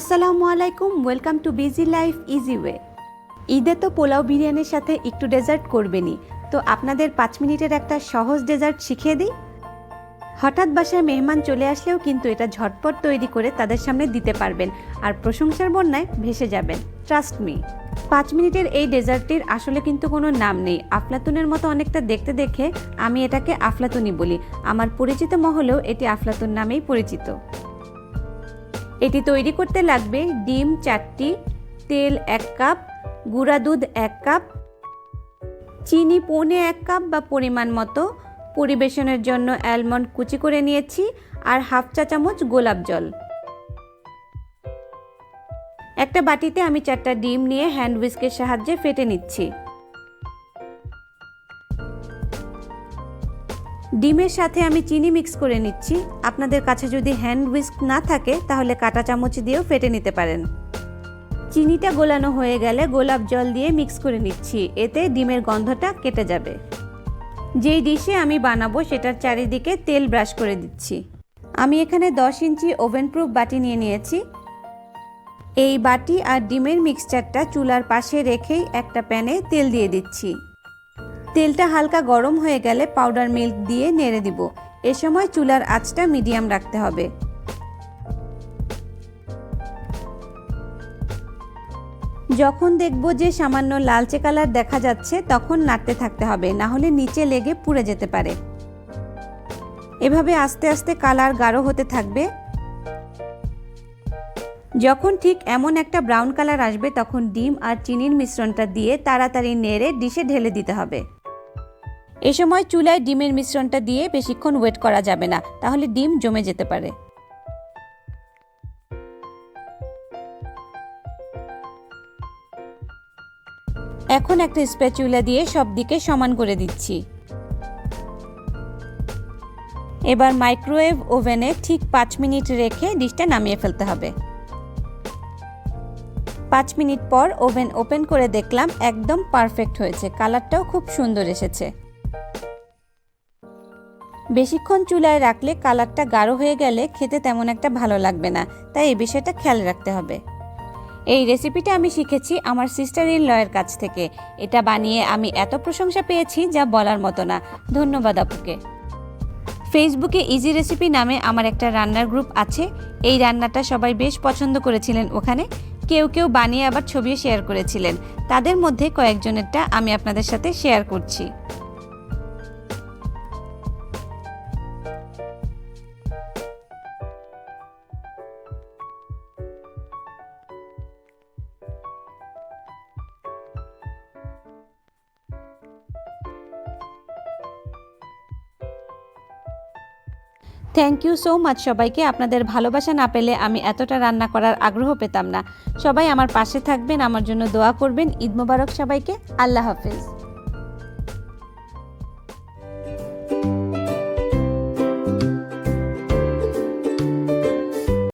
আসসালামু আলাইকুম, welcome too busy life easy way. ঈদে তো পোলাও বিরিয়ানির সাথে একটু ডেজার্ট করবেনই, তো আপনাদের 5 মিনিটের একটা সহজ ডেজার্ট শিখিয়ে দিই। হঠাৎ বাসায় মেহমান চলে আসলেও কিন্তু এটা ঝটপট তৈরি করে তাদের সামনে দিতে পারবেন আর প্রশংসার বন্যায় ভেসে যাবেন, ট্রাস্ট মি। 5 মিনিটের এই ডেজার্টটির আসলে কিন্তু কোনো নাম নেই। আফলাতুনের মতো অনেকটা দেখতে দেখে আমি এটাকে আফলাতুনি বলি। আমার পরিচিত মহলেও এটি আফলাতুন নামেই পরিচিত। এটি তৈরি করতে লাগবে ডিম 4টি, তেল 1 কাপ, গুঁড়া দুধ 1 কাপ, চিনি 1.25 কাপ বা পরিমাণ মতো, পরিবেশনের জন্য অ্যালমন্ড কুচি করে নিয়েছি আর 1/2 চা চামচ গোলাপ জল। একটা বাটিতে আমি 4টা ডিম নিয়ে হ্যান্ড হুইস্কের সাহায্যে ফেটে নিচ্ছি। ডিমের সাথে আমি চিনি মিক্স করে নিচ্ছি। আপনাদের কাছে যদি হ্যান্ড হুইস্ক না থাকে তাহলে কাঁটা চামচ দিয়েও ফেটে নিতে পারেন। চিনিটা গোলানো হয়ে গেলে গোলাপ জল দিয়ে মিক্স করে নিচ্ছি, এতে ডিমের গন্ধটা কেটে যাবে। যেই ডিশে আমি বানাবো সেটার চারিদিকে তেল ব্রাশ করে দিচ্ছি। আমি এখানে 10 ইঞ্চি ওভেন প্রুফ বাটি নিয়ে নিয়েছি। এই বাটি আর ডিমের মিক্সচারটা চুলার পাশে রেখেই একটা প্যানে তেল দিয়ে দিচ্ছি। তেলটা হালকা গরম হয়ে গেলে পাউডার মিল্ক দিয়ে নেড়ে দিব। এ সময় চুলার আঁচটা মিডিয়াম রাখতে হবে। যখন দেখব যে সামান্য লালচে কালার দেখা যাচ্ছে তখন নাড়তে থাকতে হবে, না হলে নিচে লেগে পুড়ে যেতে পারে। এভাবে আস্তে আস্তে কালার গাঢ় হতে থাকবে। যখন ঠিক এমন একটা ব্রাউন কালার আসবে তখন ডিম আর চিনির মিশ্রণটা দিয়ে তাড়াতাড়ি নেড়ে ডিশে ঢেলে দিতে হবে। এ সময় চুলায় ডিমের মিশ্রণটা দিয়ে বেশিক্ষণ ওয়েট করা যাবে না, তাহলে ডিম জমে যেতে পারে। এখন একটা স্প্যাচুলা দিয়ে সব দিকে সমান করে দিচ্ছি। এবার মাইক্রোওয়েভ ওভেনে ঠিক 5 মিনিট রেখে ডিশটা নামিয়ে ফেলতে হবে। 5 মিনিট পর ওভেন ওপেন করে দেখলাম একদম পারফেক্ট হয়েছে, কালারটাও খুব সুন্দর এসেছে। বেশিক্ষণ চুলায় রাখলে কালারটা গাঢ় হয়ে গেলে খেতে তেমন একটা ভালো লাগবে না, তাই এই বিষয়টা খেয়াল রাখতে হবে। এই রেসিপিটা আমি শিখেছি আমার সিস্টার ইন লয়ের কাছ থেকে। এটা বানিয়ে আমি এত প্রশংসা পেয়েছি যা বলার মতো না। ধন্যবাদ আপুকে। ফেসবুকে ইজি রেসিপি নামে আমার একটা রান্নার গ্রুপ আছে। এই রান্নাটা সবাই বেশ পছন্দ করেছিলেন ওখানে। কেউ কেউ বানিয়ে আবার ছবিও শেয়ার করেছিলেন। তাদের মধ্যে কয়েকজনেরটা আমি আপনাদের সাথে শেয়ার করছি। থ্যাংক ইউ সো মাচ সবাইকে। আপনাদের ভালোবাসা না পেলে আমি এতটা রান্না করার আগ্রহ পেতাম না। সবাই আমার পাশে থাকবেন, আমার জন্য দোয়া করবেন। ঈদ মোবারক সবাইকে। আল্লাহ হাফেজ।